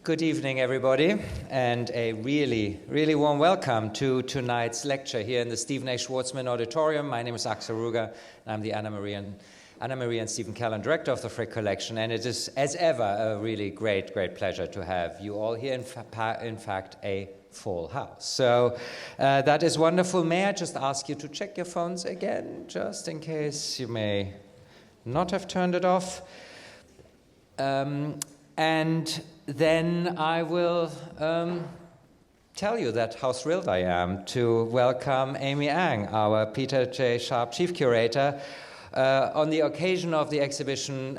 Good evening, everybody, and a really, really warm welcome to tonight's lecture here in the Stephen A. Schwarzman Auditorium. My name is Axel Ruger, and I'm the Anna Marie and Stephen Callan Director of the Frick Collection, and it is, as ever, a really great pleasure to have you all here. In fact, a full house. So that is wonderful. May I just ask you to check your phones again, just in case you may not have turned it off. And then I will tell you that how thrilled I am to welcome Aimee Ng, our Peter J. Sharp Chief Curator, on the occasion of the exhibition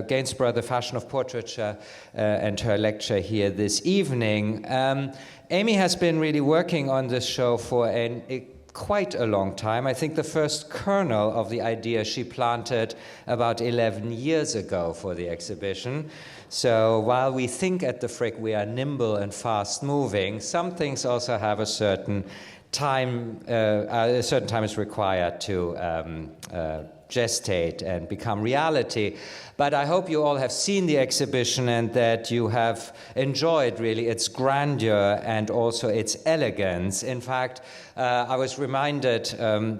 Gainsborough, the Fashion of Portraiture, and her lecture here this evening. Aimee has been really working on this show for quite a long time. I think the first kernel of the idea she planted about 11 years ago for the exhibition. So while we think at the Frick we are nimble and fast moving, some things also have a certain time is required to gestate and become reality. But I hope you all have seen the exhibition and that you have enjoyed really its grandeur and also its elegance. In fact, I was reminded,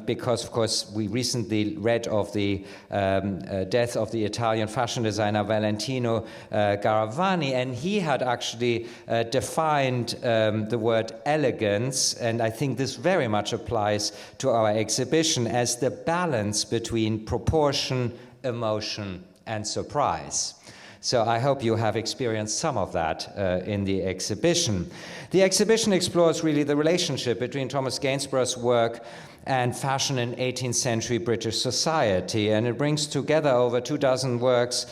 because of course we recently read of the death of the Italian fashion designer Valentino Garavani, and he had actually defined the word elegance, and I think this very much applies to our exhibition as the balance between proportion, emotion, and surprise. So I hope you have experienced some of that in the exhibition. The exhibition explores really the relationship between Thomas Gainsborough's work and fashion in 18th century British society, and it brings together over 24 works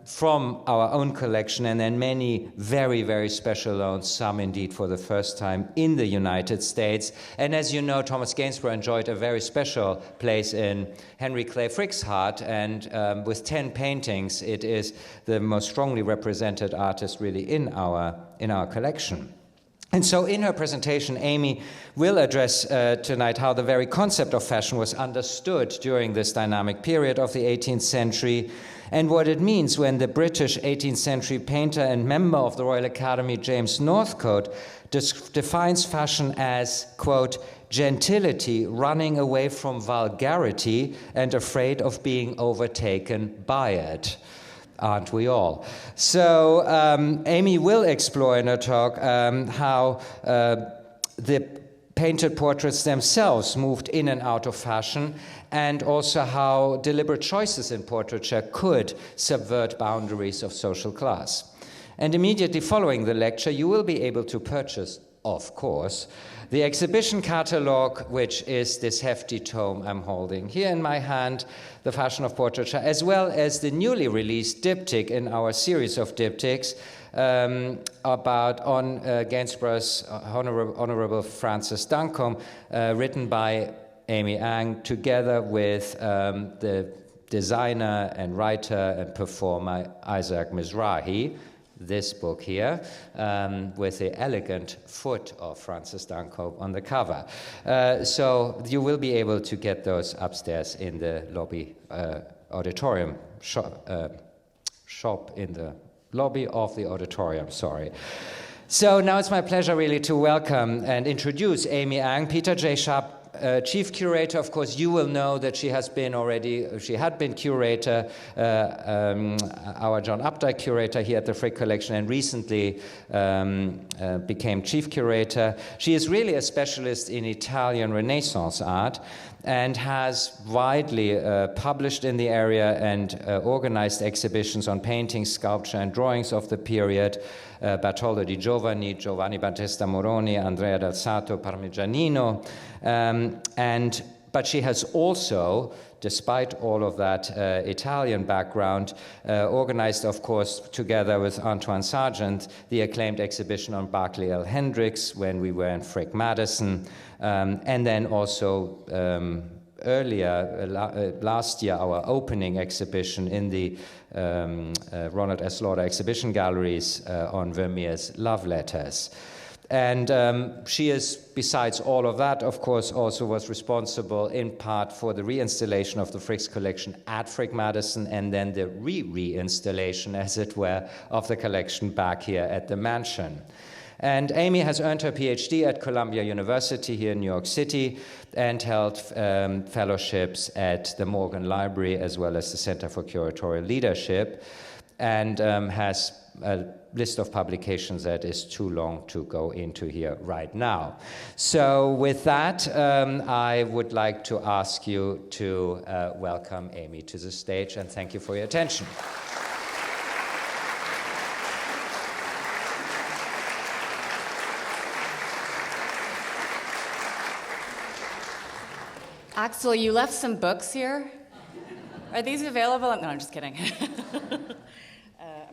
from our own collection, and then many very, very special loans, some indeed for the first time in the United States. And as you know, Thomas Gainsborough enjoyed a very special place in Henry Clay Frick's heart, and with 10 paintings, it is the most strongly represented artist really in our collection. And so in her presentation, Aimee will address tonight how the very concept of fashion was understood during this dynamic period of the 18th century, and what it means when the British 18th century painter and member of the Royal Academy, James Northcote, defines fashion as, quote, gentility running away from vulgarity and afraid of being overtaken by it. Aren't we all? So Aimee will explore in her talk how the painted portraits themselves moved in and out of fashion, and also how deliberate choices in portraiture could subvert boundaries of social class. And immediately following the lecture, you will be able to purchase, of course, the exhibition catalogue, which is this hefty tome I'm holding here in my hand, The Fashion of Portraiture, as well as the newly released diptych in our series of diptychs on Gainsborough's Honorable Francis Duncombe, written by Aimee Ng, together with the designer and writer and performer Isaac Mizrahi. This book here, with the elegant foot of Francis Duncombe on the cover. So you will be able to get those upstairs in the lobby auditorium shop in the lobby of the auditorium, sorry. So now it's my pleasure really to welcome and introduce Aimee Ng, Peter J. Sharp, Chief Curator. Of course, you will know that she had been curator, our John Updike curator here at the Frick Collection, and recently became Chief Curator. She is really a specialist in Italian Renaissance art and has widely published in the area and organized exhibitions on paintings, sculpture, and drawings of the period. Bartolo di Giovanni, Giovanni Battista Moroni, Andrea del Sato, Parmigianino, but she has also, despite all of that Italian background, organized, of course, together with Antoine Sargent, the acclaimed exhibition on Barclay L. Hendricks when we were in Frick Madison, and then also earlier, last year, our opening exhibition in the Ronald S. Lauder Exhibition Galleries on Vermeer's Love Letters. And she is, besides all of that, of course, also was responsible in part for the reinstallation of the Frick's collection at Frick Madison, and then the reinstallation, as it were, of the collection back here at the mansion. And Aimee has earned her PhD at Columbia University here in New York City and held fellowships at the Morgan Library as well as the Center for Curatorial Leadership, and has a list of publications that is too long to go into here right now. So with that, I would like to ask you to welcome Aimee to the stage, and thank you for your attention. Axel, you left some books here. Are these available? No, I'm just kidding. I'm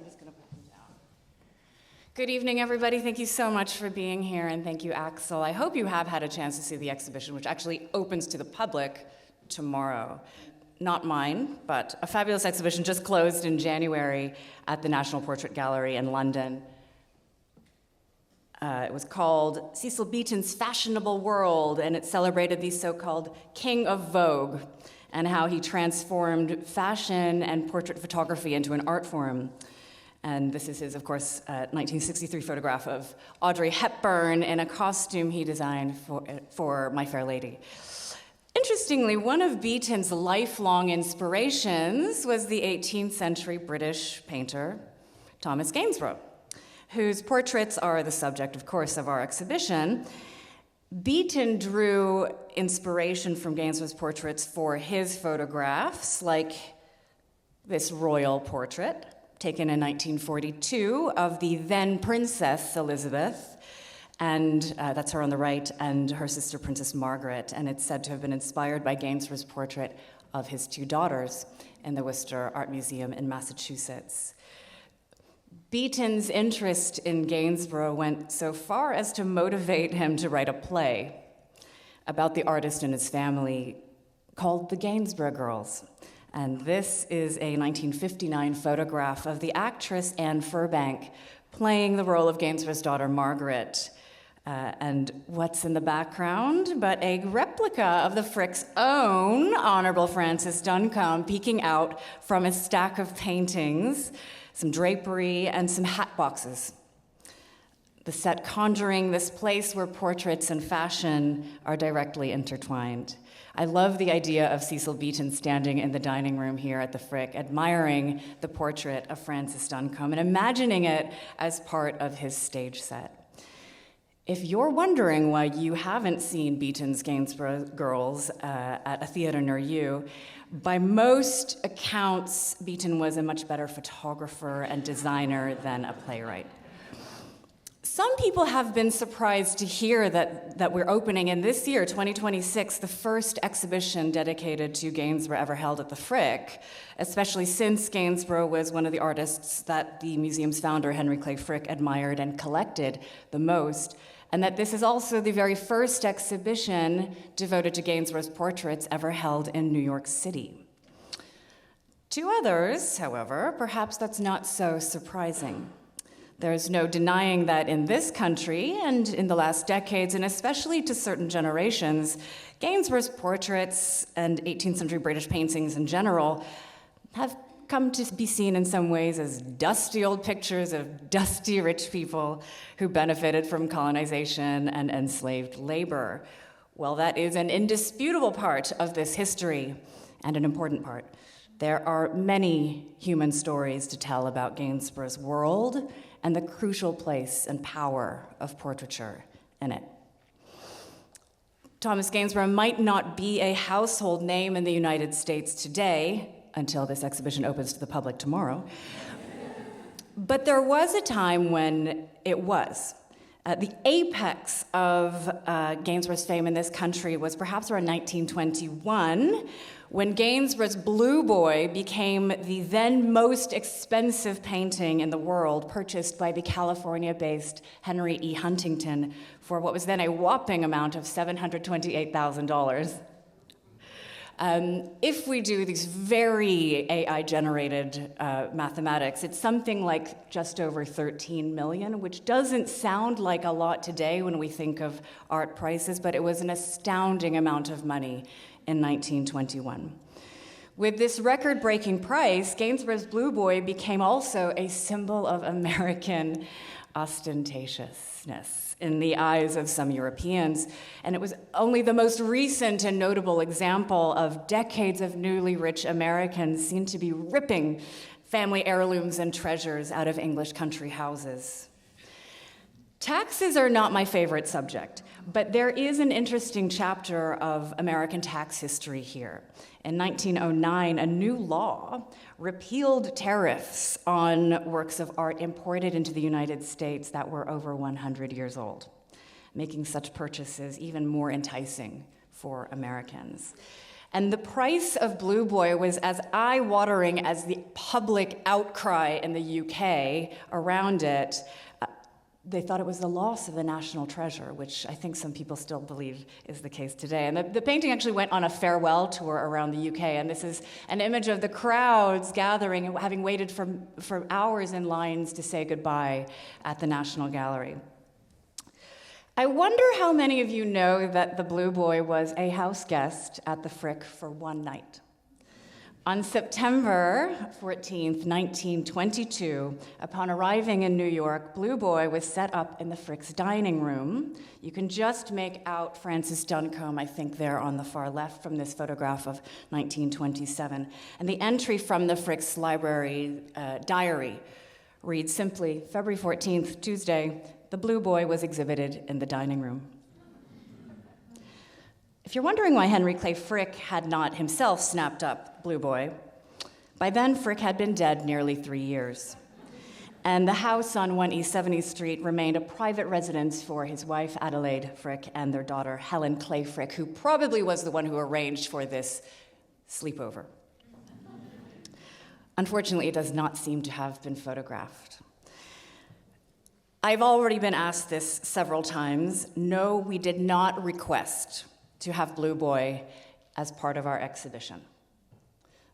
just going to put them down. Good evening, everybody. Thank you so much for being here, and thank you, Axel. I hope you have had a chance to see the exhibition, which actually opens to the public tomorrow. Not mine, but a fabulous exhibition just closed in January at the National Portrait Gallery in London. It was called Cecil Beaton's Fashionable World, and it celebrated the so-called King of Vogue and how he transformed fashion and portrait photography into an art form. And this is his, of course, 1963 photograph of Audrey Hepburn in a costume he designed for My Fair Lady. Interestingly, one of Beaton's lifelong inspirations was the 18th century British painter Thomas Gainsborough, whose portraits are the subject, of course, of our exhibition. Beaton drew inspiration from Gainsborough's portraits for his photographs, like this royal portrait taken in 1942 of the then Princess Elizabeth, and that's her on the right, and her sister Princess Margaret, and it's said to have been inspired by Gainsborough's portrait of his two daughters in the Worcester Art Museum in Massachusetts. Beaton's interest in Gainsborough went so far as to motivate him to write a play about the artist and his family called The Gainsborough Girls. And this is a 1959 photograph of the actress Anne Furbank playing the role of Gainsborough's daughter Margaret. And what's in the background but a replica of the Frick's own Honorable Francis Duncombe peeking out from a stack of paintings, some drapery, and some hat boxes. The set conjuring this place where portraits and fashion are directly intertwined. I love the idea of Cecil Beaton standing in the dining room here at the Frick, admiring the portrait of Francis Duncombe and imagining it as part of his stage set. If you're wondering why you haven't seen Beaton's Gainsborough Girls at a theater near you, by most accounts, Beaton was a much better photographer and designer than a playwright. Some people have been surprised to hear that we're opening in this year, 2026, the first exhibition dedicated to Gainsborough ever held at the Frick, especially since Gainsborough was one of the artists that the museum's founder, Henry Clay Frick, admired and collected the most, and that this is also the very first exhibition devoted to Gainsborough's portraits ever held in New York City. To others, however, perhaps that's not so surprising. There's no denying that in this country and in the last decades, and especially to certain generations, Gainsborough's portraits and 18th century British paintings in general have come to be seen in some ways as dusty old pictures of dusty rich people who benefited from colonization and enslaved labor. Well, that is an indisputable part of this history, and an important part. There are many human stories to tell about Gainsborough's world and the crucial place and power of portraiture in it. Thomas Gainsborough might not be a household name in the United States today, until this exhibition opens to the public tomorrow. But there was a time when it was. The apex of Gainsborough's fame in this country was perhaps around 1921, when Gainsborough's Blue Boy became the then most expensive painting in the world, purchased by the California-based Henry E. Huntington for what was then a whopping amount of $728,000. If we do these very AI-generated mathematics, it's something like just over 13 million, which doesn't sound like a lot today when we think of art prices, but it was an astounding amount of money in 1921. With this record-breaking price, Gainsborough's Blue Boy became also a symbol of American ostentatiousness in the eyes of some Europeans, and it was only the most recent and notable example of decades of newly rich Americans seen to be ripping family heirlooms and treasures out of English country houses. Taxes are not my favorite subject, but there is an interesting chapter of American tax history here. In 1909, a new law repealed tariffs on works of art imported into the United States that were over 100 years old, making such purchases even more enticing for Americans. And the price of Blue Boy was as eye-watering as the public outcry in the UK around it. They thought it was the loss of the national treasure, which I think some people still believe is the case today. And the painting actually went on a farewell tour around the UK, and this is an image of the crowds gathering and having waited for hours in lines to say goodbye at the National Gallery. I wonder how many of you know that the Blue Boy was a house guest at the Frick for one night. On September 14th, 1922, upon arriving in New York, Blue Boy was set up in the Frick's dining room. You can just make out Francis Duncombe, I think, there on the far left from this photograph of 1927. And the entry from the Frick's library diary reads simply, February 14th, Tuesday, the Blue Boy was exhibited in the dining room. If you're wondering why Henry Clay Frick had not himself snapped up Blue Boy, by then Frick had been dead nearly 3 years. And the house on 1 East 70th Street remained a private residence for his wife, Adelaide Frick, and their daughter, Helen Clay Frick, who probably was the one who arranged for this sleepover. Unfortunately, it does not seem to have been photographed. I've already been asked this several times. No, we did not request to have Blue Boy as part of our exhibition.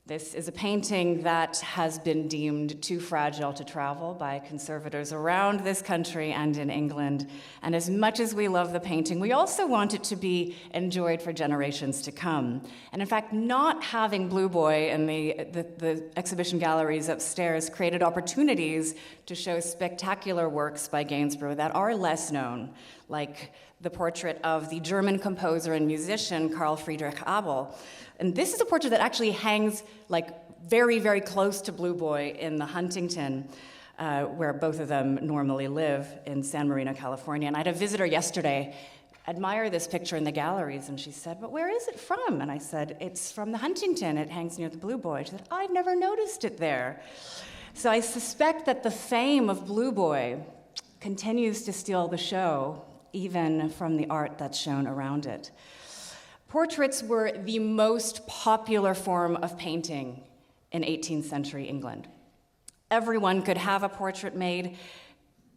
This is a painting that has been deemed too fragile to travel by conservators around this country and in England. And as much as we love the painting, we also want it to be enjoyed for generations to come. And in fact, not having Blue Boy in the exhibition galleries upstairs created opportunities to show spectacular works by Gainsborough that are less known, like the portrait of the German composer and musician Carl Friedrich Abel. And this is a portrait that actually hangs like very, very close to Blue Boy in the Huntington, where both of them normally live in San Marino, California. And I had a visitor yesterday admire this picture in the galleries, and she said, "But where is it from?" And I said, "It's from the Huntington. It hangs near the Blue Boy." She said, "I've never noticed it there." So I suspect that the fame of Blue Boy continues to steal the show, even from the art that's shown around it. Portraits were the most popular form of painting in 18th century England. Everyone could have a portrait made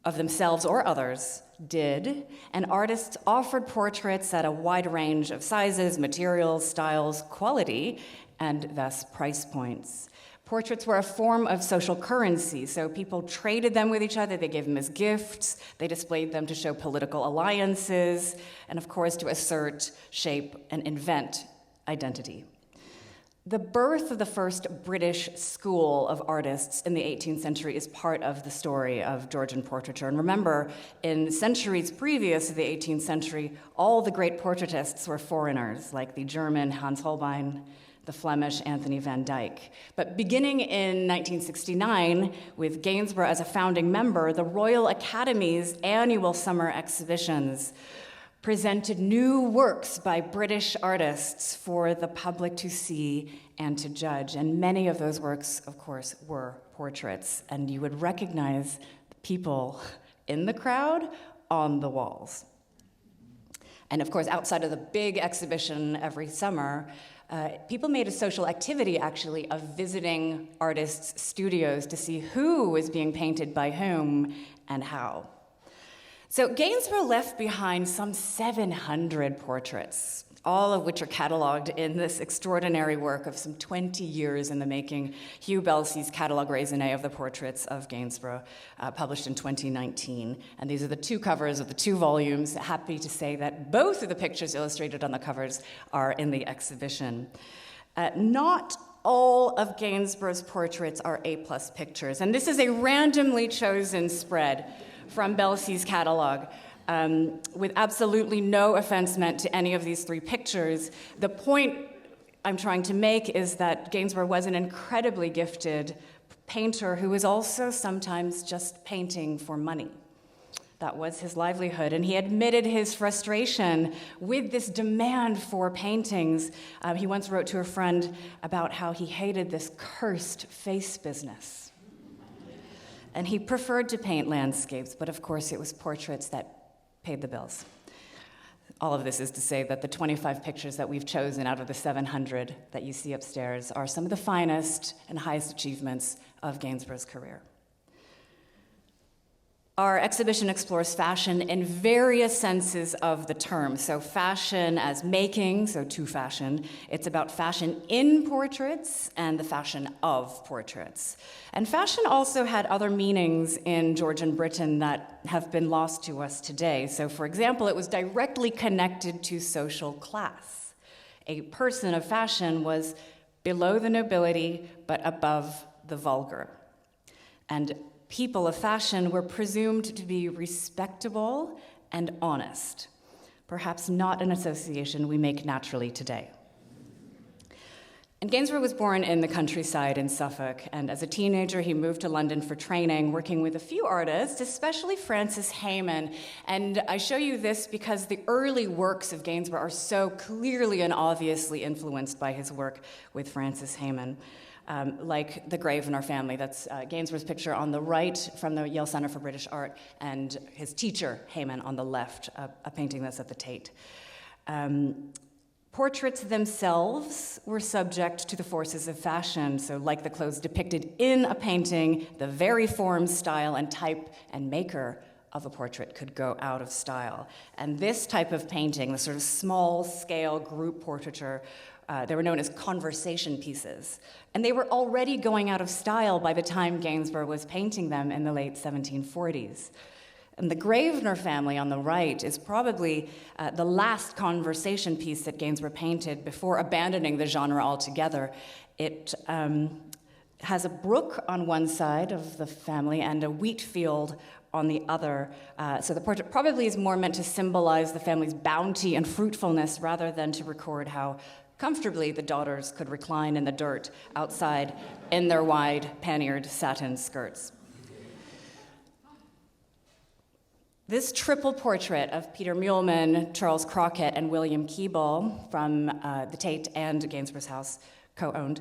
of themselves or others, and artists offered portraits at a wide range of sizes, materials, styles, quality, and thus price points. Portraits were a form of social currency, so people traded them with each other, they gave them as gifts, they displayed them to show political alliances, and of course to assert, shape, and invent identity. The birth of the first British school of artists in the 18th century is part of the story of Georgian portraiture. And remember, in centuries previous to the 18th century, all the great portraitists were foreigners, like the German Hans Holbein, the Flemish Anthony van Dyck. But beginning in 1969, with Gainsborough as a founding member, the Royal Academy's annual summer exhibitions presented new works by British artists for the public to see and to judge. And many of those works, of course, were portraits. And you would recognize the people in the crowd on the walls. And of course, outside of the big exhibition every summer, people made a social activity, actually, of visiting artists' studios to see who was being painted by whom and how. So Gainsborough left behind some 700 portraits all of which are cataloged in this extraordinary work of some 20 years in the making, Hugh Belsey's Catalogue Raisonné of the Portraits of Gainsborough, published in 2019. And these are the two covers of the two volumes. Happy to say that both of the pictures illustrated on the covers are in the exhibition. Not all of Gainsborough's portraits are A+ pictures, and this is a randomly chosen spread from Belsey's catalog. With absolutely no offense meant to any of these three pictures. The point I'm trying to make is that Gainsborough was an incredibly gifted painter who was also sometimes just painting for money. That was his livelihood, and he admitted his frustration with this demand for paintings. He once wrote to a friend about how he hated this cursed face business. And he preferred to paint landscapes, but of course it was portraits that paid the bills. All of this is to say that the 25 pictures that we've chosen out of the 700 that you see upstairs are some of the finest and highest achievements of Gainsborough's career. Our exhibition explores fashion in various senses of the term. So fashion as making, so to fashion. It's about fashion in portraits and the fashion of portraits. And fashion also had other meanings in Georgian Britain that have been lost to us today. So for example, it was directly connected to social class. A person of fashion was below the nobility, but above the vulgar. And people of fashion were presumed to be respectable and honest, perhaps not an association we make naturally today. And Gainsborough was born in the countryside in Suffolk, and as a teenager he moved to London for training, working with a few artists, especially Francis Hayman. And I show you this because the early works of Gainsborough are so clearly and obviously influenced by his work with Francis Hayman. Like The Grosvenor Family, that's Gainsborough's picture on the right from the Yale Center for British Art, and his teacher, Hayman, on the left, a painting that's at the Tate. Portraits themselves were subject to the forces of fashion, so like the clothes depicted in a painting, the very form, style, and type and maker of a portrait could go out of style. And this type of painting, the sort of small-scale group portraiture, they were known as conversation pieces. And they were already going out of style by the time Gainsborough was painting them in the late 1740s. And the Grosvenor Family on the right is probably the last conversation piece that Gainsborough painted before abandoning the genre altogether. It has a brook on one side of the family and a wheat field on the other. So the portrait probably is more meant to symbolize the family's bounty and fruitfulness rather than to record how comfortably the daughters could recline in the dirt outside in their wide panniered satin skirts. This triple portrait of Peter Muhlmann, Charles Crockett, and William Keble from the Tate and Gainsborough's house, co-owned,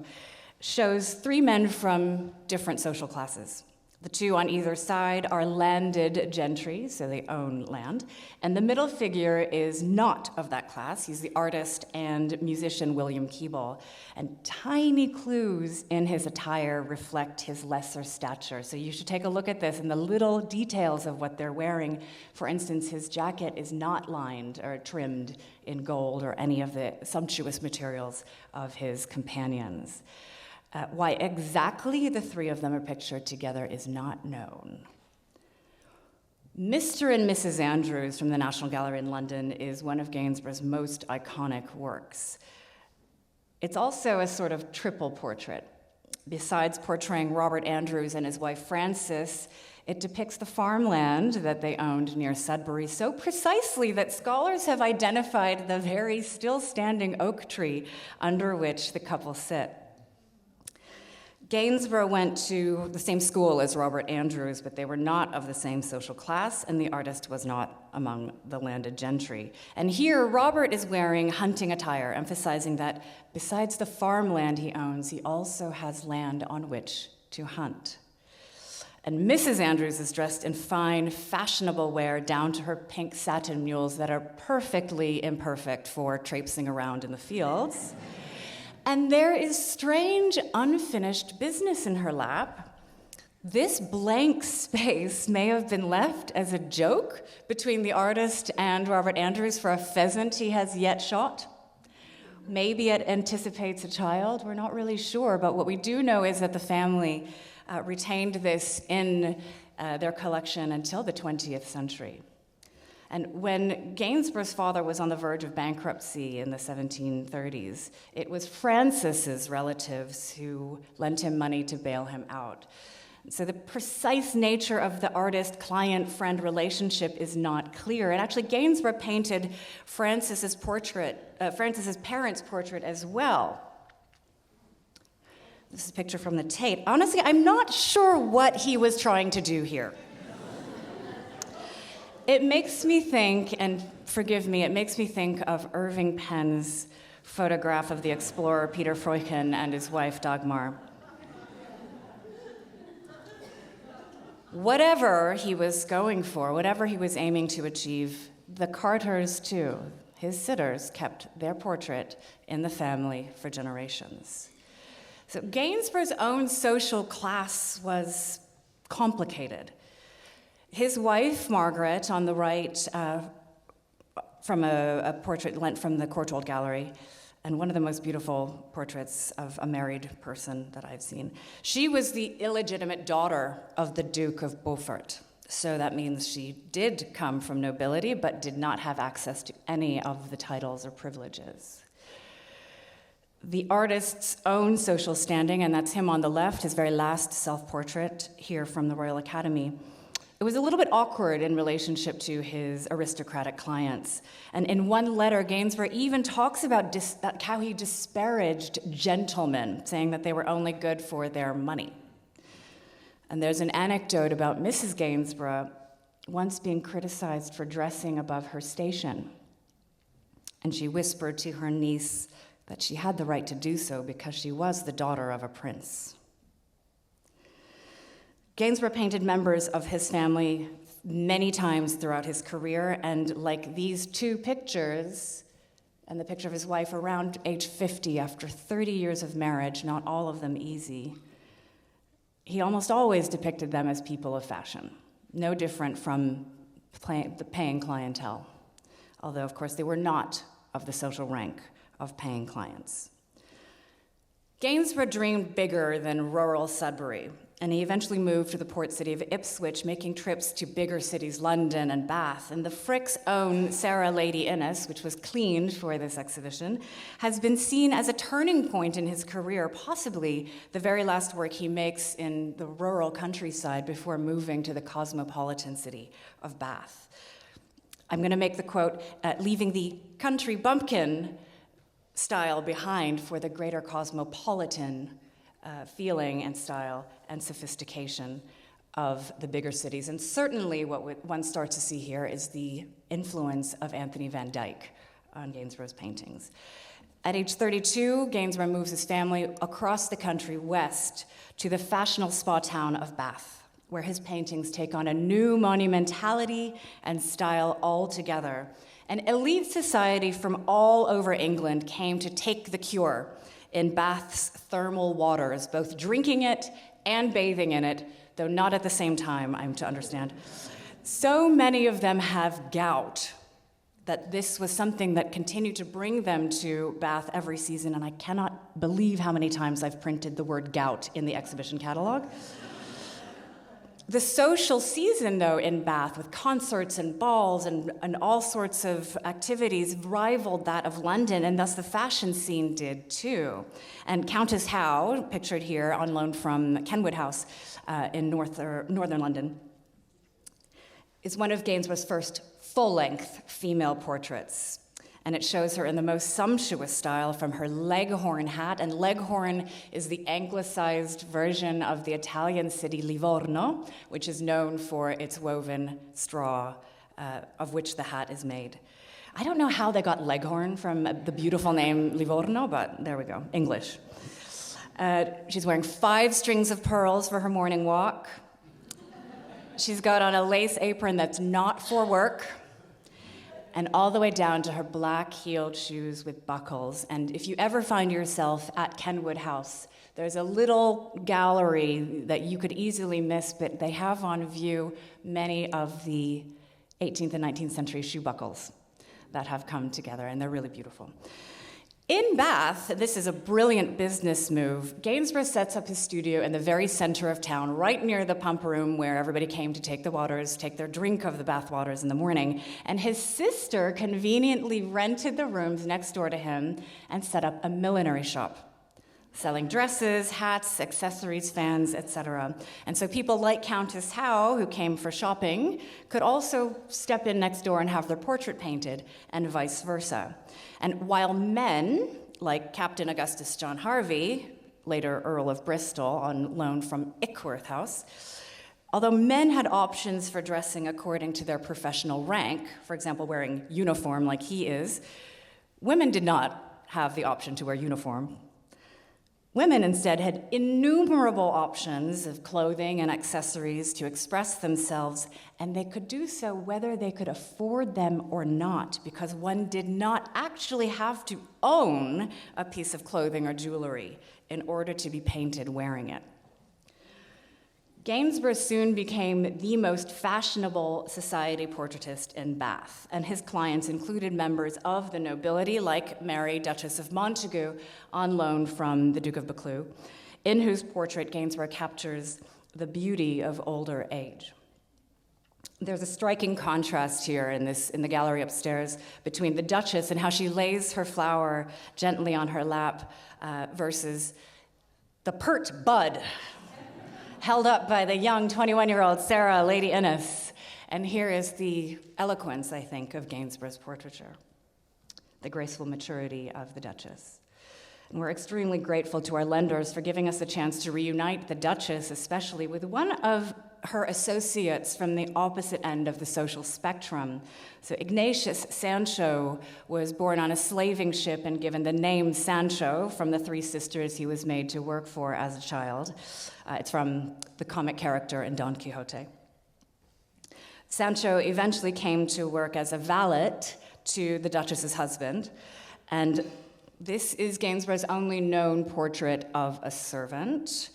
shows three men from different social classes. The two on either side are landed gentry, so they own land, and the middle figure is not of that class. He's the artist and musician William Keble, and tiny clues in his attire reflect his lesser stature. So you should take a look at this and the little details of what they're wearing. For instance, his jacket is not lined or trimmed in gold or any of the sumptuous materials of his companions. Why exactly the three of them are pictured together is not known. Mr. and Mrs. Andrews from the National Gallery in London is one of Gainsborough's most iconic works. It's also a sort of triple portrait. Besides portraying Robert Andrews and his wife Frances, it depicts the farmland that they owned near Sudbury so precisely that scholars have identified the very still-standing oak tree under which the couple sit. Gainsborough went to the same school as Robert Andrews, but they were not of the same social class, and the artist was not among the landed gentry. And here, Robert is wearing hunting attire, emphasizing that besides the farmland he owns, he also has land on which to hunt. And Mrs. Andrews is dressed in fine, fashionable wear down to her pink satin mules that are perfectly imperfect for traipsing around in the fields. And there is strange, unfinished business in her lap. This blank space may have been left as a joke between the artist and Robert Andrews for a pheasant he has yet shot. Maybe it anticipates a child. We're not really sure. But what we do know is that the family retained this in their collection until the 20th century. And when Gainsborough's father was on the verge of bankruptcy in the 1730s, it was Francis's relatives who lent him money to bail him out. So the precise nature of the artist-client-friend relationship is not clear. And actually, Gainsborough painted Francis's parents' portrait as well. This is a picture from the Tate. Honestly, I'm not sure what he was trying to do here. It makes me think, and forgive me, it makes me think of Irving Penn's photograph of the explorer Peter Freuchen and his wife Dagmar. Whatever he was going for, whatever he was aiming to achieve, the Carters too, his sitters, kept their portrait in the family for generations. So Gainsborough's own social class was complicated. His wife, Margaret, on the right, from a portrait lent from the Courtauld Gallery, and one of the most beautiful portraits of a married person that I've seen. She was the illegitimate daughter of the Duke of Beaufort. So that means she did come from nobility, but did not have access to any of the titles or privileges. The artist's own social standing, and that's him on the left, his very last self-portrait here from the Royal Academy, it was a little bit awkward in relationship to his aristocratic clients. And in one letter, Gainsborough even talks about how he disparaged gentlemen, saying that they were only good for their money. And there's an anecdote about Mrs. Gainsborough once being criticized for dressing above her station. And she whispered to her niece that she had the right to do so because she was the daughter of a prince. Gainsborough painted members of his family many times throughout his career, and like these two pictures, and the picture of his wife around age 50 after 30 years of marriage, not all of them easy, he almost always depicted them as people of fashion, no different from the paying clientele, although, of course, they were not of the social rank of paying clients. Gainsborough dreamed bigger than rural Sudbury, and he eventually moved to the port city of Ipswich, making trips to bigger cities, London and Bath. And the Frick's own Sarah Lady Innes, which was cleaned for this exhibition, has been seen as a turning point in his career, possibly the very last work he makes in the rural countryside before moving to the cosmopolitan city of Bath. I'm going to make the quote, leaving the country bumpkin style behind for the greater cosmopolitan feeling and style and sophistication of the bigger cities. And certainly what one starts to see here is the influence of Anthony van Dyck on Gainsborough's paintings. At age 32, Gainsborough moves his family across the country west to the fashionable spa town of Bath, where his paintings take on a new monumentality and style altogether. An elite society from all over England came to take the cure in Bath's thermal waters, both drinking it and bathing in it, though not at the same time, I'm to understand. So many of them have gout that this was something that continued to bring them to Bath every season, and I cannot believe how many times I've printed the word gout in the exhibition catalog. The social season, though, in Bath, with concerts and balls and all sorts of activities, rivaled that of London, and thus the fashion scene did too. And Countess Howe, pictured here on loan from Kenwood House in northern London, is one of Gainsborough's first full-length female portraits. And it shows her in the most sumptuous style, from her leghorn hat, and leghorn is the anglicized version of the Italian city Livorno, which is known for its woven straw, of which the hat is made. I don't know how they got leghorn from the beautiful name Livorno, but there we go, English. She's wearing 5 strings of pearls for her morning walk. She's got on a lace apron that's not for work, and all the way down to her black-heeled shoes with buckles. And if you ever find yourself at Kenwood House, there's a little gallery that you could easily miss, but they have on view many of the 18th and 19th century shoe buckles that have come together, and they're really beautiful. In Bath, this is a brilliant business move. Gainsborough sets up his studio in the very center of town, right near the pump room where everybody came to take the waters, take their drink of the bath waters in the morning. And his sister conveniently rented the rooms next door to him and set up a millinery shop, selling dresses, hats, accessories, fans, etc. And so people like Countess Howe, who came for shopping, could also step in next door and have their portrait painted, and vice versa. And while men, like Captain Augustus John Harvey, later Earl of Bristol, on loan from Ickworth House, although men had options for dressing according to their professional rank, for example, wearing uniform like he is, women did not have the option to wear uniform. Women instead had innumerable options of clothing and accessories to express themselves, and they could do so whether they could afford them or not, because one did not actually have to own a piece of clothing or jewelry in order to be painted wearing it. Gainsborough soon became the most fashionable society portraitist in Bath, and his clients included members of the nobility like Mary, Duchess of Montagu, on loan from the Duke of Buccleuch, in whose portrait Gainsborough captures the beauty of older age. There's a striking contrast here in the gallery upstairs between the Duchess and how she lays her flower gently on her lap versus the pert bud held up by the young 21-year-old Sarah, Lady Innes. And here is the eloquence, I think, of Gainsborough's portraiture, the graceful maturity of the Duchess. And we're extremely grateful to our lenders for giving us a chance to reunite the Duchess, especially with one of her associates from the opposite end of the social spectrum. So Ignatius Sancho was born on a slaving ship and given the name Sancho from the three sisters he was made to work for as a child. It's from the comic character in Don Quixote. Sancho eventually came to work as a valet to the Duchess's husband, and this is Gainsborough's only known portrait of a servant.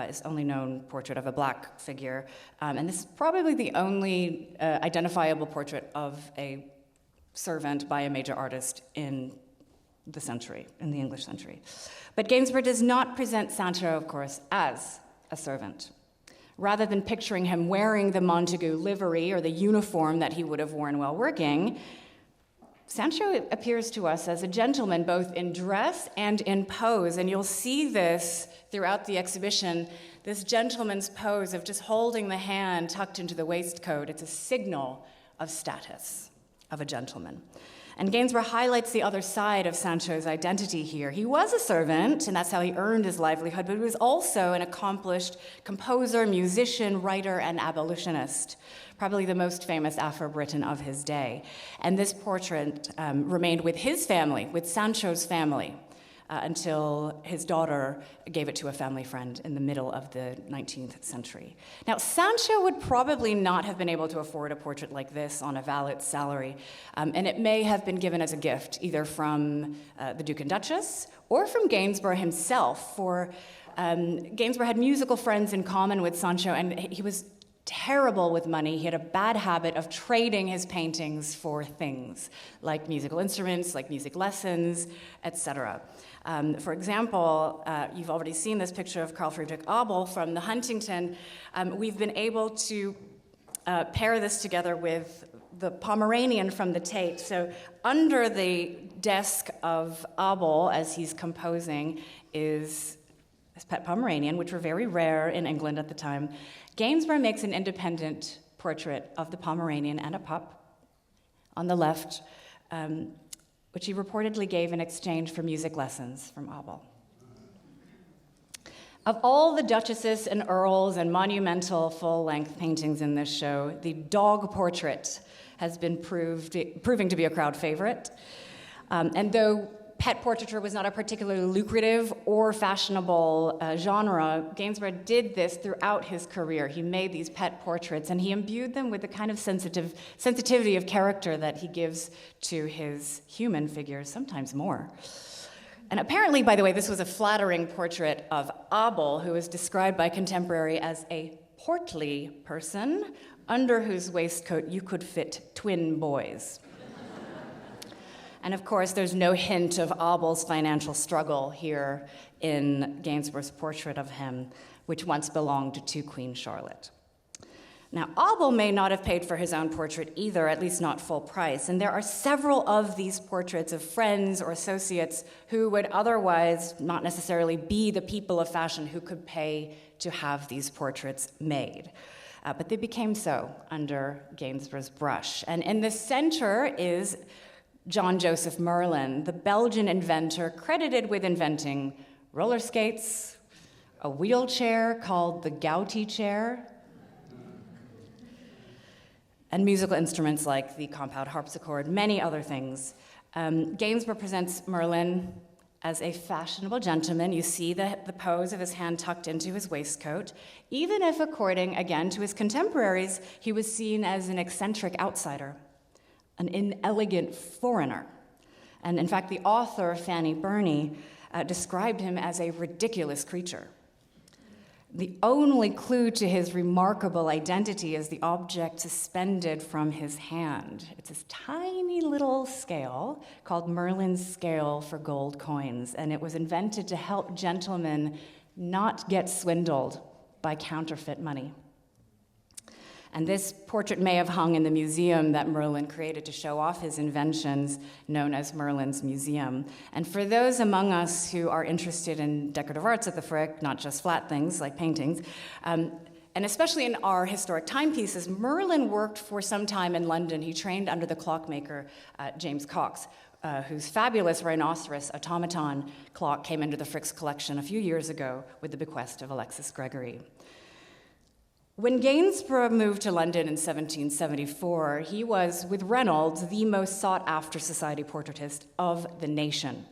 His only known portrait of a black figure, and this is probably the only identifiable portrait of a servant by a major artist in the English century. But Gainsborough does not present Sancho, of course, as a servant. Rather than picturing him wearing the Montagu livery or the uniform that he would have worn while working, Sancho appears to us as a gentleman both in dress and in pose, and you'll see this throughout the exhibition, this gentleman's pose of just holding the hand tucked into the waistcoat. It's a signal of status, of a gentleman. And Gainsborough highlights the other side of Sancho's identity here. He was a servant, and that's how he earned his livelihood, but he was also an accomplished composer, musician, writer, and abolitionist, probably the most famous Afro-Briton of his day. And this portrait remained with his family, with Sancho's family, until his daughter gave it to a family friend in the middle of the 19th century. Now, Sancho would probably not have been able to afford a portrait like this on a valet's salary, and it may have been given as a gift, either from the Duke and Duchess or from Gainsborough himself, for Gainsborough had musical friends in common with Sancho, and he was terrible with money. He had a bad habit of trading his paintings for things, like musical instruments, like music lessons, etc. For example, you've already seen this picture of Carl Friedrich Abel from the Huntington. We've been able to pair this together with the Pomeranian from the Tate. So under the desk of Abel, as he's composing, is his pet Pomeranian, which were very rare in England at the time. Gainsborough makes an independent portrait of the Pomeranian and a pup on the left, which he reportedly gave in exchange for music lessons from Abel. Of all the duchesses and earls and monumental full-length paintings in this show, the dog portrait has been proving to be a crowd favorite. And though pet portraiture was not a particularly lucrative or fashionable genre, Gainsborough did this throughout his career. He made these pet portraits, and he imbued them with the kind of sensitivity of character that he gives to his human figures, sometimes more. And apparently, by the way, this was a flattering portrait of Abel, who is described by contemporary as a portly person under whose waistcoat you could fit twin boys. And of course, there's no hint of Abel's financial struggle here in Gainsborough's portrait of him, which once belonged to Queen Charlotte. Now, Abel may not have paid for his own portrait either, at least not full price, and there are several of these portraits of friends or associates who would otherwise not necessarily be the people of fashion who could pay to have these portraits made. But they became so under Gainsborough's brush. And in the center is John Joseph Merlin, the Belgian inventor credited with inventing roller skates, a wheelchair called the Gouty chair, and musical instruments like the compound harpsichord, many other things. Gainsborough presents Merlin as a fashionable gentleman. You see the pose of his hand tucked into his waistcoat, even if, according, again, to his contemporaries, he was seen as an eccentric outsider, an inelegant foreigner. And in fact, the author, Fanny Burney, described him as a ridiculous creature. The only clue to his remarkable identity is the object suspended from his hand. It's this tiny little scale called Merlin's scale for gold coins, and it was invented to help gentlemen not get swindled by counterfeit money. And this portrait may have hung in the museum that Merlin created to show off his inventions, known as Merlin's Museum. And for those among us who are interested in decorative arts at the Frick, not just flat things like paintings, and especially in our historic timepieces, Merlin worked for some time in London. He trained under the clockmaker James Cox, whose fabulous rhinoceros automaton clock came into the Frick's collection a few years ago with the bequest of Alexis Gregory. When Gainsborough moved to London in 1774, he was, with Reynolds, the most sought-after society portraitist of the nation.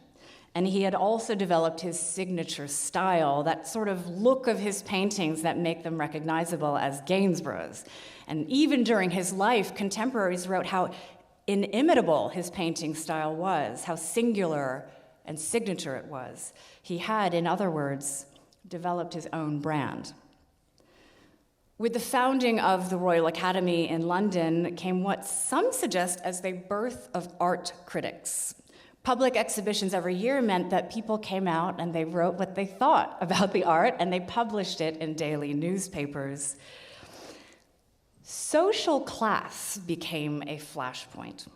And he had also developed his signature style, that sort of look of his paintings that make them recognizable as Gainsborough's. And even during his life, contemporaries wrote how inimitable his painting style was, how singular and signature it was. He had, in other words, developed his own brand. With the founding of the Royal Academy in London came what some suggest as the birth of art critics. Public exhibitions every year meant that people came out and they wrote what they thought about the art, and they published it in daily newspapers. Social class became a flashpoint.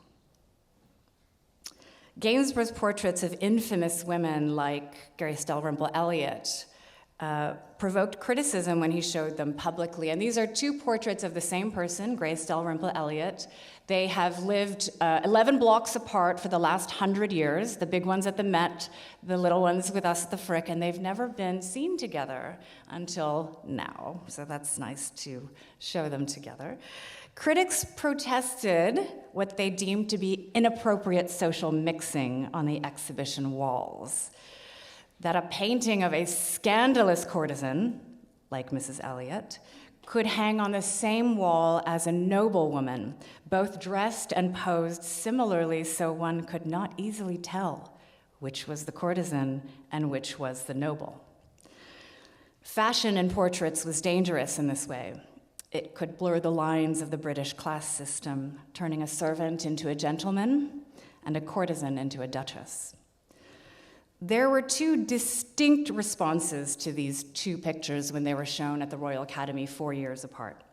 Gainsborough's portraits of infamous women like Grace Dalrymple Elliott provoked criticism when he showed them publicly. And these are two portraits of the same person, Grace Dalrymple Elliott. They have lived 11 blocks apart for the last 100 years, the big ones at the Met, the little ones with us at the Frick, and they've never been seen together until now. So that's nice to show them together. Critics protested what they deemed to be inappropriate social mixing on the exhibition walls. That a painting of a scandalous courtesan, like Mrs. Elliot, could hang on the same wall as a noblewoman, both dressed and posed similarly so one could not easily tell which was the courtesan and which was the noble. Fashion in portraits was dangerous in this way. It could blur the lines of the British class system, turning a servant into a gentleman and a courtesan into a duchess. There were two distinct responses to these two pictures when they were shown at the Royal Academy 4 years apart.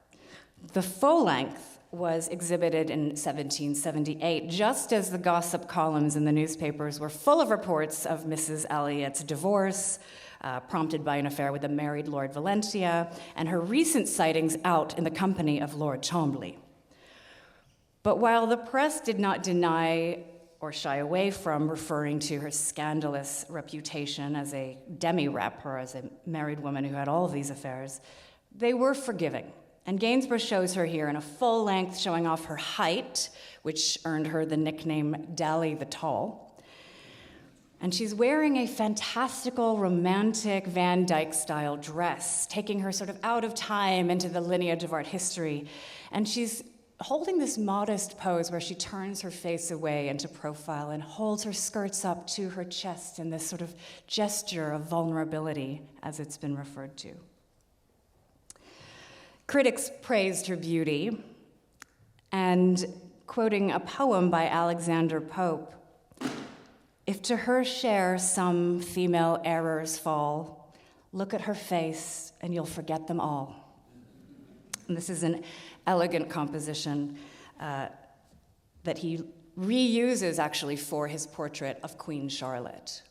The full length was exhibited in 1778, just as the gossip columns in the newspapers were full of reports of Mrs. Elliot's divorce, prompted by an affair with the married Lord Valentia, and her recent sightings out in the company of Lord Cholmondeley. But while the press did not deny or shy away from referring to her scandalous reputation as a demi-rep, or as a married woman who had all of these affairs, they were forgiving. And Gainsborough shows her here in a full length, showing off her height, which earned her the nickname Dally the Tall. And she's wearing a fantastical, romantic Van Dyck-style dress, taking her sort of out of time into the lineage of art history. And she's holding this modest pose where she turns her face away into profile and holds her skirts up to her chest in this sort of gesture of vulnerability, as it's been referred to. Critics praised her beauty, and quoting a poem by Alexander Pope, If to her share some female errors fall, look at her face and you'll forget them all. And this is an elegant composition that he reuses actually for his portrait of Queen Charlotte.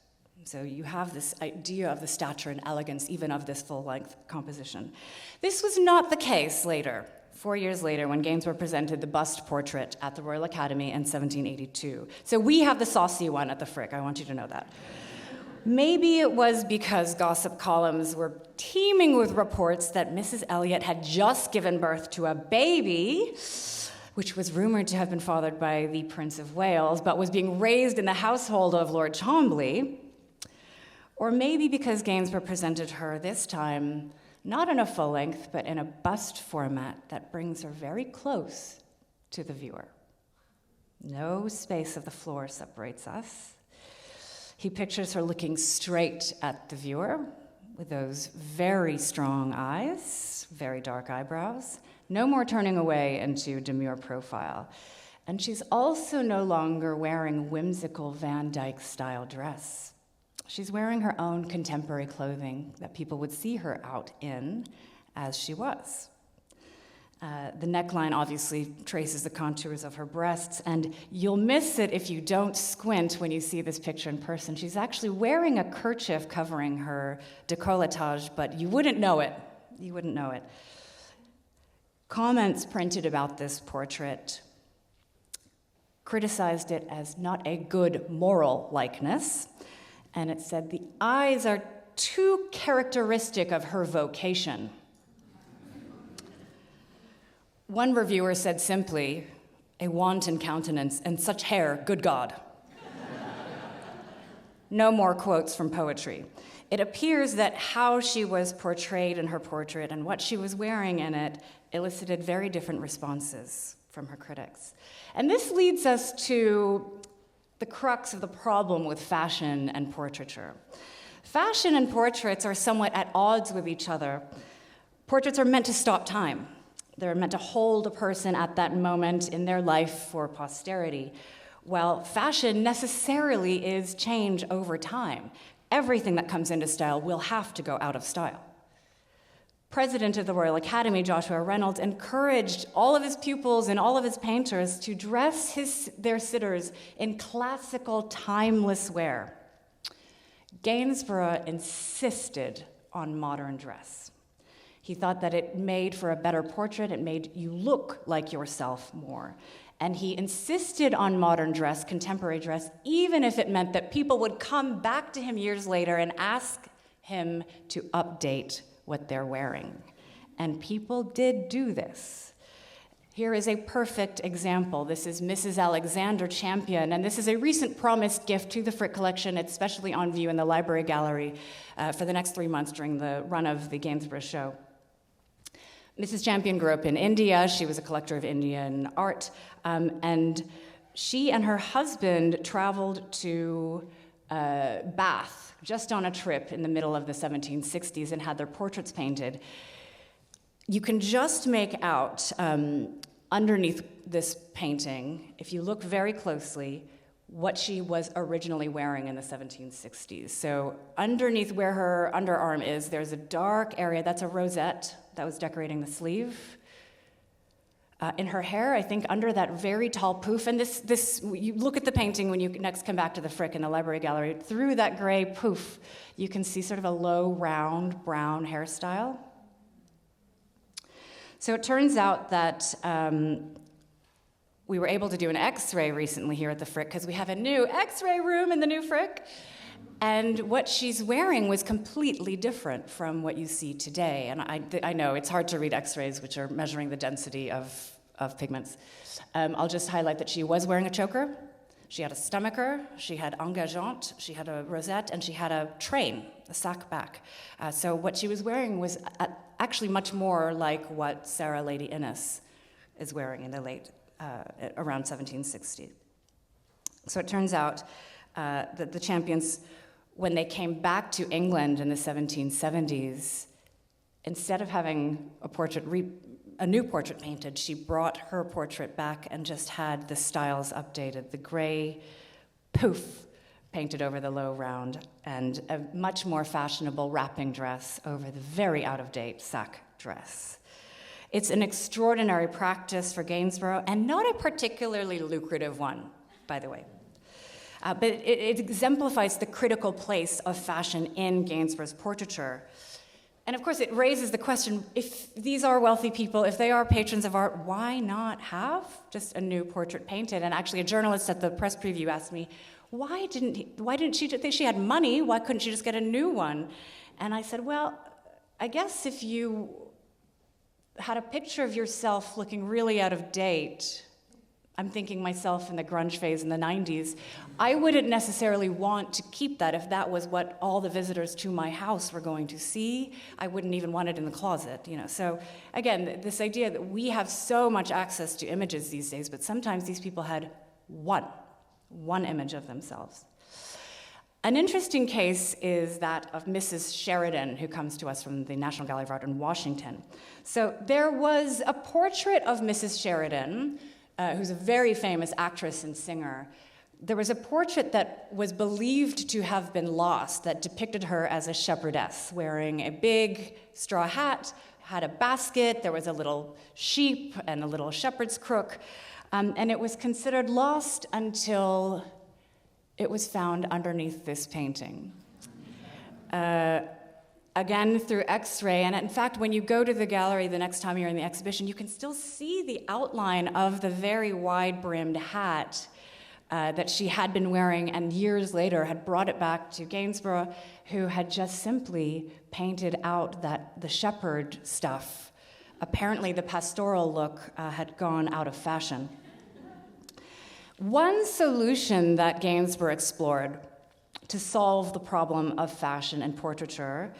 So you have this idea of the stature and elegance even of this full-length composition. This was not the case later, 4 years later, when Gainsborough presented the bust portrait at the Royal Academy in 1782. So we have the saucy one at the Frick, I want you to know that. Maybe it was because gossip columns were teeming with reports that Mrs. Elliot had just given birth to a baby, which was rumored to have been fathered by the Prince of Wales, but was being raised in the household of Lord Cholmondeley. Or maybe because Gainsborough presented her this time, not in a full length, but in a bust format that brings her very close to the viewer. No space of the floor separates us. He pictures her looking straight at the viewer with those very strong eyes, very dark eyebrows, no more turning away into demure profile. And she's also no longer wearing whimsical Van Dyck-style dress. She's wearing her own contemporary clothing that people would see her out in as she was. The neckline obviously traces the contours of her breasts, and you'll miss it if you don't squint when you see this picture in person. She's actually wearing a kerchief covering her décolletage, but you wouldn't know it. You wouldn't know it. Comments printed about this portrait criticized it as not a good moral likeness, and it said the eyes are too characteristic of her vocation. One reviewer said simply, a wanton countenance and such hair, good God. No more quotes from poetry. It appears that how she was portrayed in her portrait and what she was wearing in it elicited very different responses from her critics. And this leads us to the crux of the problem with fashion and portraiture. Fashion and portraits are somewhat at odds with each other. Portraits are meant to stop time. They're meant to hold a person at that moment in their life for posterity, while fashion necessarily is change over time. Everything that comes into style will have to go out of style. President of the Royal Academy, Joshua Reynolds, encouraged all of his pupils and all of his painters to dress their sitters in classical, timeless wear. Gainsborough insisted on modern dress. He thought that it made for a better portrait, it made you look like yourself more. And he insisted on modern dress, contemporary dress, even if it meant that people would come back to him years later and ask him to update what they're wearing. And people did do this. Here is a perfect example. This is Mrs. Alexander Champion, and this is a recent promised gift to the Frick Collection. It's specially on view in the Library Gallery for the next 3 months during the run of the Gainsborough show. Mrs. Champion grew up in India. She was a collector of Indian art, and she and her husband traveled to Bath just on a trip in the middle of the 1760s and had their portraits painted. You can just make out underneath this painting, if you look very closely, what she was originally wearing in the 1760s. So underneath where her underarm is, there's a dark area. That's a rosette that was decorating the sleeve. In her hair, I think under that very tall poof, and this you look at the painting when you next come back to the Frick in the Library Gallery, through that gray poof, you can see sort of a low, round, brown hairstyle. So it turns out that we were able to do an X-ray recently here at the Frick because we have a new X-ray room in the new Frick. And what she's wearing was completely different from what you see today. And I know it's hard to read X-rays, which are measuring the density of pigments. I'll just highlight that she was wearing a choker, she had a stomacher, she had engageante, she had a rosette, and she had a train, a sack back. So what she was wearing was actually much more like what Sarah Lady Innes is wearing in the late, around 1760. So it turns out that the Champions, when they came back to England in the 1770s, instead of having a new portrait painted, she brought her portrait back and just had the styles updated. The gray poof painted over the low round, and a much more fashionable wrapping dress over the very out-of-date sack dress. It's an extraordinary practice for Gainsborough, and not a particularly lucrative one, by the way. But it exemplifies the critical place of fashion in Gainsborough's portraiture. And of course, it raises the question, if these are wealthy people, if they are patrons of art, why not have just a new portrait painted? And actually, a journalist at the press preview asked me, why didn't she think she had money? Why couldn't she just get a new one? And I said, well, I guess if you had a picture of yourself looking really out of date, I'm thinking myself in the grunge phase in the 90s, I wouldn't necessarily want to keep that if that was what all the visitors to my house were going to see. I wouldn't even want it in the closet, you know. So again, this idea that we have so much access to images these days, but sometimes these people had one image of themselves. An interesting case is that of Mrs. Sheridan, who comes to us from the National Gallery of Art in Washington. So there was a portrait of Mrs. Sheridan, who's a very famous actress and singer. There was a portrait that was believed to have been lost that depicted her as a shepherdess, wearing a big straw hat, had a basket, there was a little sheep and a little shepherd's crook, and it was considered lost until it was found underneath this painting. Again, through X-ray, and in fact, when you go to the gallery the next time you're in the exhibition, you can still see the outline of the very wide-brimmed hat that she had been wearing, and years later had brought it back to Gainsborough, who had just simply painted out the shepherd stuff. Apparently, the pastoral look had gone out of fashion. One solution that Gainsborough explored to solve the problem of fashion and portraiture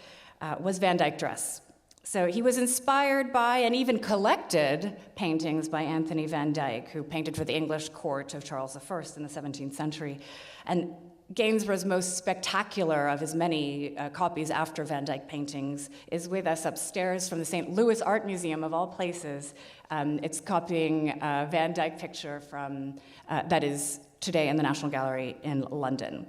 was Van Dyck dress. So he was inspired by and even collected paintings by Anthony Van Dyck, who painted for the English court of Charles I in the 17th century. And Gainsborough's most spectacular of his many copies after Van Dyck paintings is with us upstairs from the St. Louis Art Museum, of all places. It's copying a Van Dyck picture from that is today in the National Gallery in London.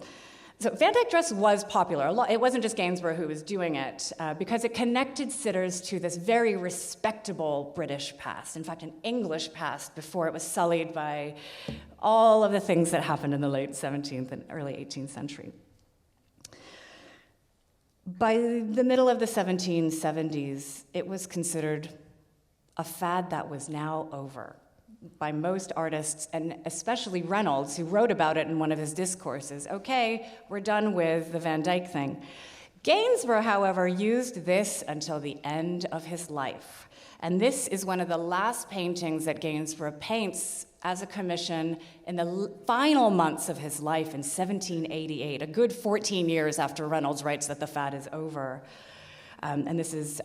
So Van Dyck dress was popular. It wasn't just Gainsborough who was doing it, because it connected sitters to this very respectable British past, in fact, an English past before it was sullied by all of the things that happened in the late 17th and early 18th century. By the middle of the 1770s, it was considered a fad that was now over by most artists, and especially Reynolds, who wrote about it in one of his discourses. Okay, we're done with the Van Dyck thing. Gainsborough, however, used this until the end of his life. And this is one of the last paintings that Gainsborough paints as a commission in the final months of his life in 1788, a good 14 years after Reynolds writes that the fad is over. And this is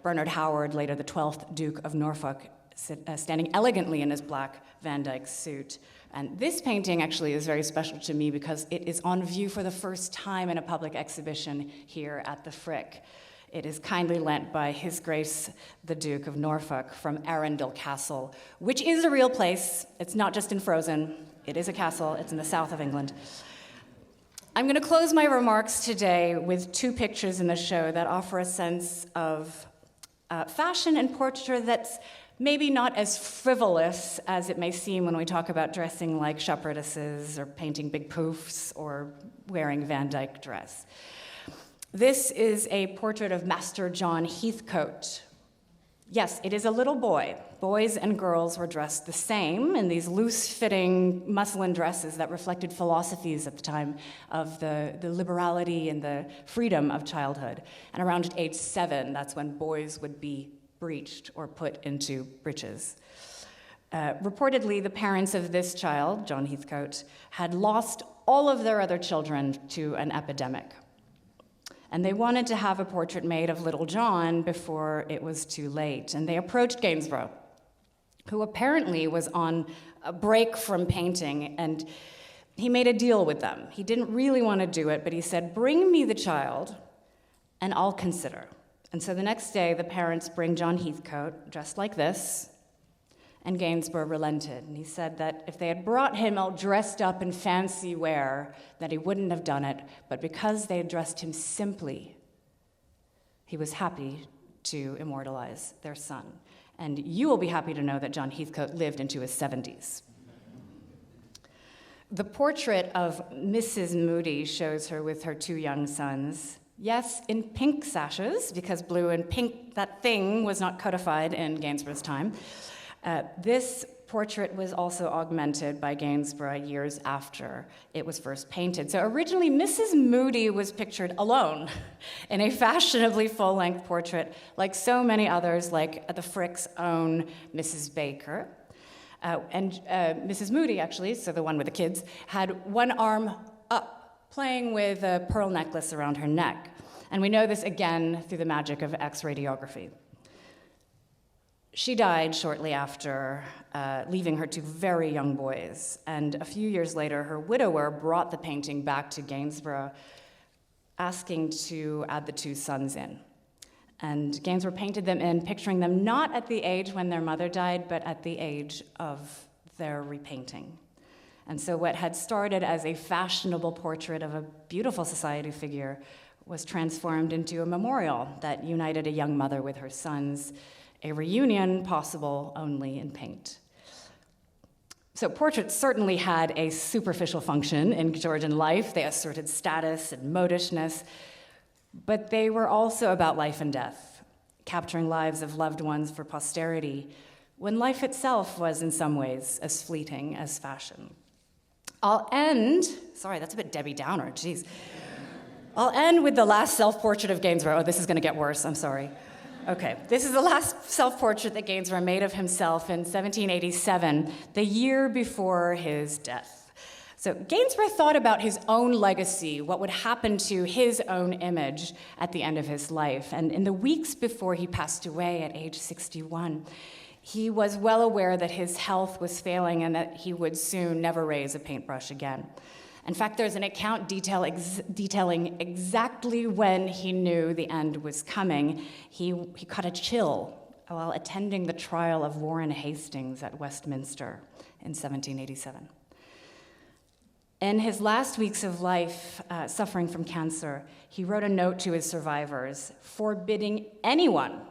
Bernard Howard, later the 12th Duke of Norfolk, standing elegantly in his black Van Dyck suit. And this painting actually is very special to me because it is on view for the first time in a public exhibition here at the Frick. It is kindly lent by His Grace the Duke of Norfolk from Arundel Castle, which is a real place. It's not just in Frozen. It is a castle. It's in the south of England. I'm going to close my remarks today with two pictures in the show that offer a sense of fashion and portraiture that's maybe not as frivolous as it may seem when we talk about dressing like shepherdesses or painting big poofs or wearing Van Dyck dress. This is a portrait of Master John Heathcote. Yes, it is a little boy. Boys and girls were dressed the same in these loose-fitting muslin dresses that reflected philosophies at the time of the liberality and the freedom of childhood. And around age 7, that's when boys would be breeched or put into breeches. Reportedly, the parents of this child, John Heathcote, had lost all of their other children to an epidemic. And they wanted to have a portrait made of little John before it was too late. And they approached Gainsborough, who apparently was on a break from painting, and he made a deal with them. He didn't really want to do it, but he said, "Bring me the child, and I'll consider." And so the next day, the parents bring John Heathcote, dressed like this, And Gainsborough relented, and he said that if they had brought him all dressed up in fancy wear, that he wouldn't have done it, but because they had dressed him simply, he was happy to immortalize their son. And you will be happy to know that John Heathcote lived into his 70s. The portrait of Mrs. Moody shows her with her 2 young sons. Yes, in pink sashes, because blue and pink, that thing was not codified in Gainsborough's time. This portrait was also augmented by Gainsborough years after it was first painted. So originally, Mrs. Moody was pictured alone in a fashionably full-length portrait, like so many others, like the Frick's own Mrs. Baker. And Mrs. Moody, actually, so the one with the kids, had one arm up, playing with a pearl necklace around her neck. And we know this again through the magic of X-radiography. She died shortly after, leaving her 2 very young boys. And a few years later, her widower brought the painting back to Gainsborough, asking to add the 2 sons in. And Gainsborough painted them in, picturing them not at the age when their mother died, but at the age of their repainting. And so what had started as a fashionable portrait of a beautiful society figure was transformed into a memorial that united a young mother with her sons, a reunion possible only in paint. So portraits certainly had a superficial function in Georgian life. They asserted status and modishness, but they were also about life and death, capturing lives of loved ones for posterity, when life itself was in some ways as fleeting as fashion. I'll end, sorry, that's a bit Debbie Downer, geez. I'll end with the last self-portrait of Gainsborough. Oh, this is gonna get worse, I'm sorry. Okay, this is the last self-portrait that Gainsborough made of himself in 1787, the year before his death. So Gainsborough thought about his own legacy, what would happen to his own image at the end of his life. And in the weeks before he passed away at age 61, he was well aware that his health was failing and that he would soon never raise a paintbrush again. In fact, there's an account detailing exactly when he knew the end was coming. He caught a chill while attending the trial of Warren Hastings at Westminster in 1787. In his last weeks of life, suffering from cancer, he wrote a note to his survivors, forbidding anyone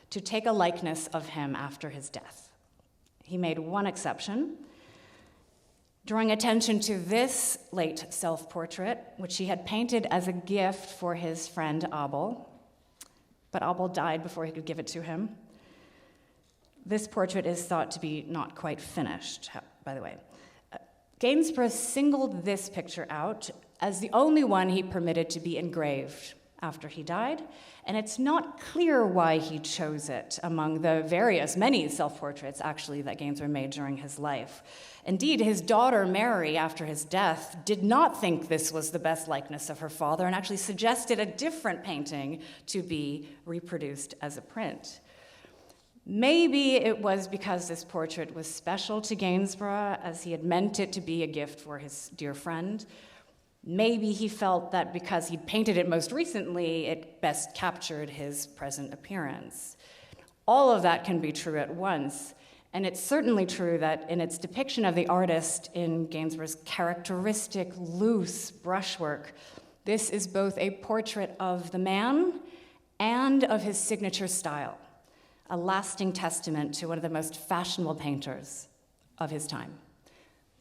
to take a likeness of him after his death. He made one exception, drawing attention to this late self-portrait, which he had painted as a gift for his friend Abel, but Abel died before he could give it to him. This portrait is thought to be not quite finished, by the way. Gainsborough singled this picture out as the only one he permitted to be engraved after he died, and it's not clear why he chose it among the many self-portraits, actually, that Gainsborough made during his life. Indeed, his daughter, Mary, after his death, did not think this was the best likeness of her father and actually suggested a different painting to be reproduced as a print. Maybe it was because this portrait was special to Gainsborough, as he had meant it to be a gift for his dear friend. Maybe he felt that because he'd painted it most recently, it best captured his present appearance. All of that can be true at once, and it's certainly true that in its depiction of the artist in Gainsborough's characteristic, loose brushwork, this is both a portrait of the man and of his signature style, a lasting testament to one of the most fashionable painters of his time.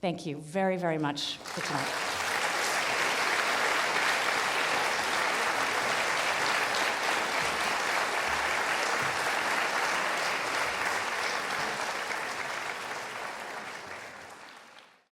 Thank you very, very much for tonight.